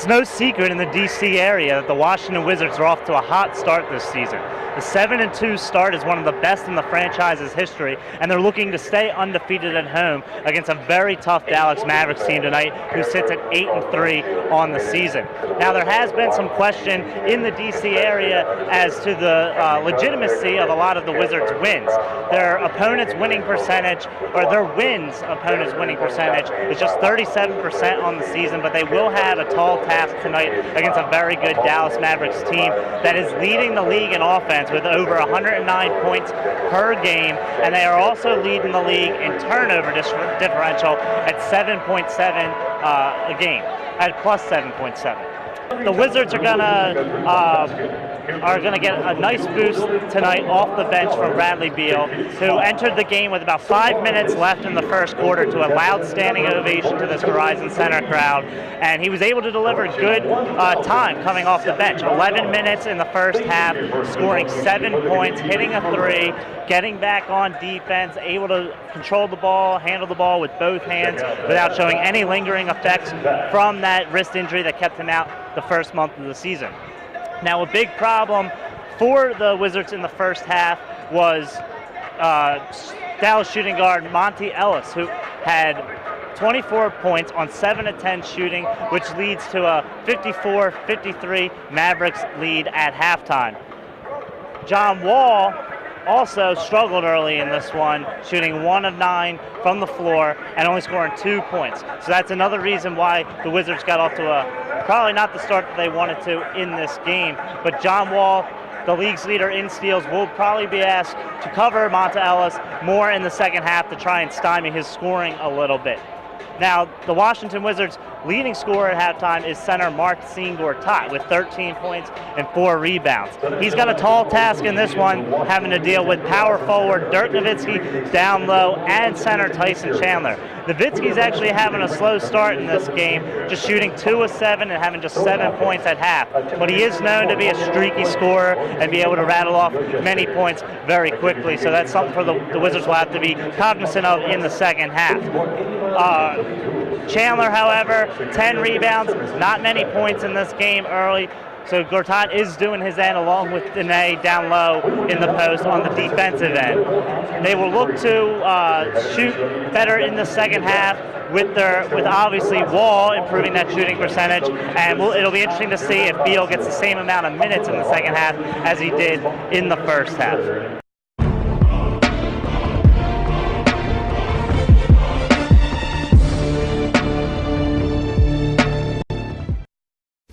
It's no secret in the D.C. area that the Washington Wizards are off to a hot start this season. The 7-2 start is one of the best in the franchise's history, and they're looking to stay undefeated at home against a very tough Dallas Mavericks team tonight who sits at 8-3 on the season. Now, there has been some question in the D.C. area as to the legitimacy of a lot of the Wizards' wins. Their opponents' winning percentage, or their wins opponents' winning percentage, is just 37% on the season, but they will have a tall task tonight against a very good Dallas Mavericks team that is leading the league in offense with over 109 points per game, and they are also leading the league in turnover differential at 7.7 a game, at plus 7.7. The Wizards are gonna get a nice boost tonight off the bench from Bradley Beal, who entered the game with about 5 minutes left in the first quarter to a loud standing ovation to this Verizon Center crowd, and he was able to deliver good time coming off the bench. 11 minutes in the first half, scoring 7 points, hitting a three, getting back on defense, able to control the ball, handle the ball with both hands without showing any lingering effects from that wrist injury that kept him out the first month of the season. Now, a big problem for the Wizards in the first half was Dallas shooting guard Monty Ellis, who had 24 points on 7 of 10 shooting, which leads to a 54-53 Mavericks lead at halftime. John Wall also struggled early in this one, shooting 1 of 9 from the floor and only scoring 2 points. So that's another reason why the Wizards got off to probably not the start that they wanted to in this game. But John Wall, the league's leader in steals, will probably be asked to cover Monta Ellis more in the second half to try and stymie his scoring a little bit. Now, the Washington Wizards' leading scorer at halftime is center Marcin Gortat with 13 points and 4 rebounds. He's got a tall task in this one, having to deal with power forward Dirk Nowitzki down low and center Tyson Chandler. Nowitzki's actually having a slow start in this game, just shooting 2 of 7 and having just 7 points at half. But he is known to be a streaky scorer and be able to rattle off many points very quickly. So that's something for the Wizards will have to be cognizant of in the second half. Chandler, however, 10 rebounds, not many points in this game early. So Gortat is doing his end along with Dene down low in the post on the defensive end. They will look to shoot better in the second half with obviously Wall improving that shooting percentage, and it'll be interesting to see if Beal gets the same amount of minutes in the second half as he did in the first half.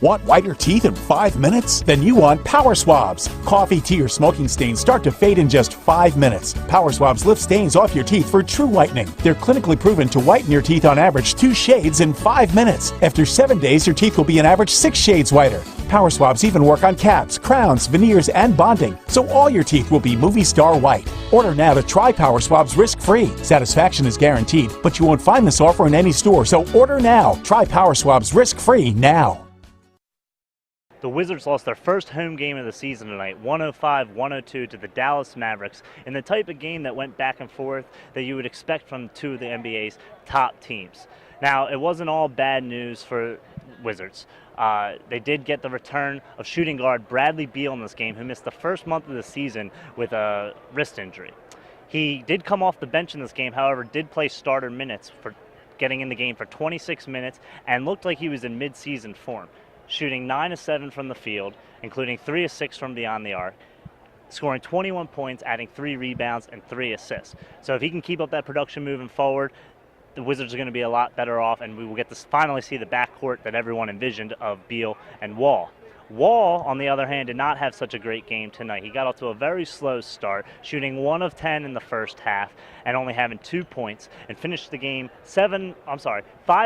Want whiter teeth in 5 minutes? Then you want Power Swabs. Coffee, tea, or smoking stains start to fade in just 5 minutes. Power Swabs lift stains off your teeth for true whitening. They're clinically proven to whiten your teeth on average 2 shades in 5 minutes. After 7 days, your teeth will be an average 6 shades whiter. Power Swabs even work on caps, crowns, veneers, and bonding, so all your teeth will be movie star white. Order now to try Power Swabs risk-free. Satisfaction is guaranteed, but you won't find this offer in any store, so order now. Try Power Swabs risk-free now. The Wizards lost their first home game of the season tonight, 105-102 to the Dallas Mavericks, in the type of game that went back and forth that you would expect from two of the NBA's top teams. Now, it wasn't all bad news for Wizards. They did get the return of shooting guard Bradley Beal in this game, who missed the first month of the season with a wrist injury. He did come off the bench in this game, however, did play starter minutes for getting in the game for 26 minutes and looked like he was in mid-season form, shooting 9 of 7 from the field, including 3 of 6 from beyond the arc, scoring 21 points, adding 3 rebounds and 3 assists. So if he can keep up that production moving forward, the Wizards are going to be a lot better off, and we will get to finally see the backcourt that everyone envisioned of Beal and Wall. Wall, on the other hand, did not have such a great game tonight. He got off to a very slow start, shooting 1 of 10 in the first half and only having 2 points, and finished the game 5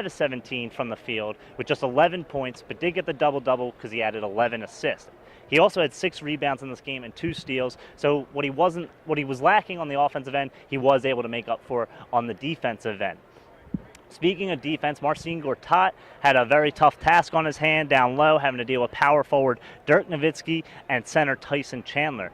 of 17 from the field with just 11 points, but did get the double-double because he added 11 assists. He also had 6 rebounds in this game and 2 steals, so what he was lacking on the offensive end, he was able to make up for on the defensive end. Speaking of defense, Marcin Gortat had a very tough task on his hand down low, having to deal with power forward Dirk Nowitzki and center Tyson Chandler.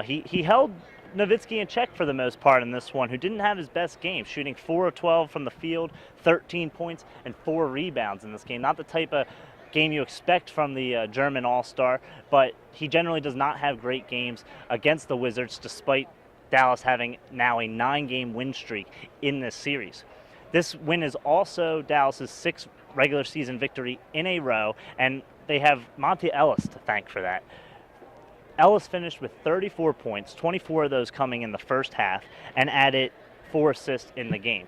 He held Nowitzki in check for the most part in this one, who didn't have his best game, shooting 4 of 12 from the field, 13 points, and 4 rebounds in this game. Not the type of game you expect from the German All-Star, but he generally does not have great games against the Wizards, despite Dallas having now a 9-game win streak in this series. This win is also Dallas's 6th regular season victory in a row, and they have Monte Ellis to thank for that. Ellis finished with 34 points, 24 of those coming in the first half, and added 4 assists in the game.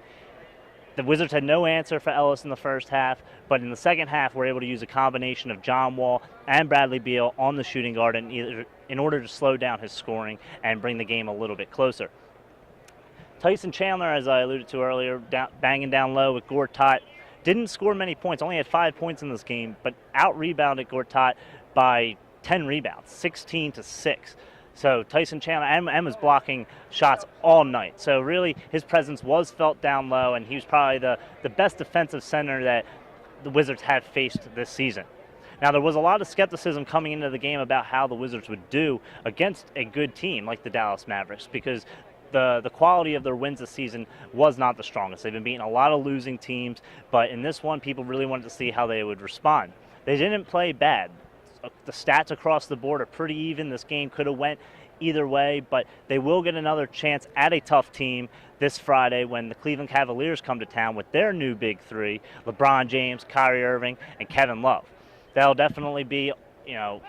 The Wizards had no answer for Ellis in the first half, but in the second half were able to use a combination of John Wall and Bradley Beal on the shooting guard in order to slow down his scoring and bring the game a little bit closer. Tyson Chandler, as I alluded to earlier, banging down low with Gortat, didn't score many points, only had 5 points in this game, but out-rebounded Gortat by 10 rebounds, 16-6. So Tyson Chandler and was blocking shots all night. So really his presence was felt down low, and he was probably the best defensive center that the Wizards had faced this season. Now, there was a lot of skepticism coming into the game about how the Wizards would do against a good team like the Dallas Mavericks, because the quality of their wins this season was not the strongest. They've been beating a lot of losing teams, but in this one, people really wanted to see how they would respond. They didn't play bad. The stats across the board are pretty even. This game could have went either way, but they will get another chance at a tough team this Friday when the Cleveland Cavaliers come to town with their new big three, LeBron James, Kyrie Irving, and Kevin Love. That'll definitely be, a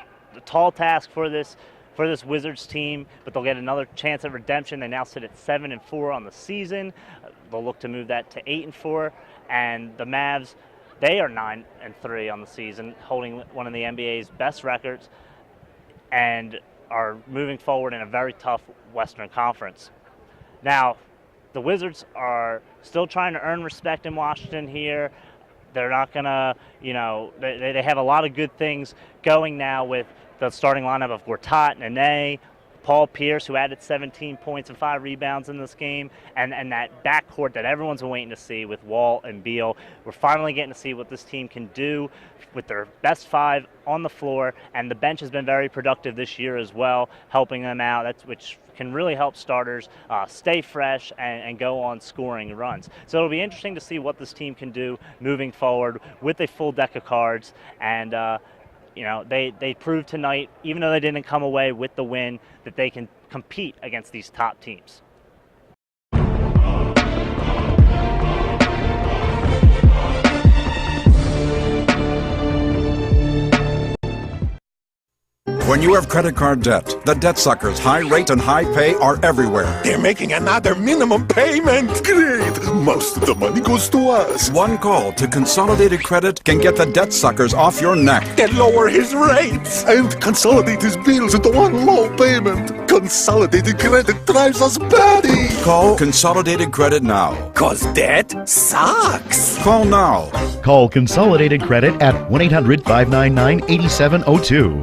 tall task for this Wizards team, but they'll get another chance at redemption. They now sit at 7-4 on the season. They'll look to move that to 8-4, and the Mavs, they are 9-3 on the season, holding one of the NBA's best records, and are moving forward in a very tough Western Conference. Now, the Wizards are still trying to earn respect in Washington here. They're not going to, they have a lot of good things going now with the starting lineup of Gortat, Nene, Paul Pierce, who added 17 points and 5 rebounds in this game, and that backcourt that everyone's been waiting to see with Wall and Beal. We're finally getting to see what this team can do with their best 5 on the floor, and the bench has been very productive this year as well, helping them out, which can really help starters stay fresh and go on scoring runs. So it'll be interesting to see what this team can do moving forward with a full deck of cards, and they proved tonight, even though they didn't come away with the win, that they can compete against these top teams. When you have credit card debt, the debt suckers' high rate and high pay are everywhere. They're making another minimum payment. Great. Most of the money goes to us. One call to Consolidated Credit can get the debt suckers off your neck. And lower his rates. And consolidate his bills into one low payment. Consolidated Credit drives us batty. Call Consolidated Credit now. 'Cause debt sucks. Call now. Call Consolidated Credit at 1-800-599-8702.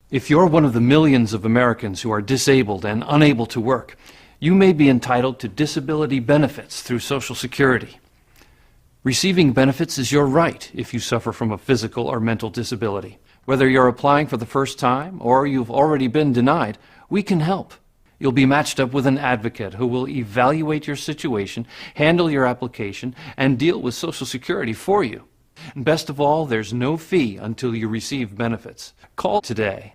If you're one of the millions of Americans who are disabled and unable to work, you may be entitled to disability benefits through Social Security. Receiving benefits is your right if you suffer from a physical or mental disability. Whether you're applying for the first time or you've already been denied, we can help. You'll be matched up with an advocate who will evaluate your situation, handle your application, and deal with Social Security for you. And best of all, there's no fee until you receive benefits. Call today.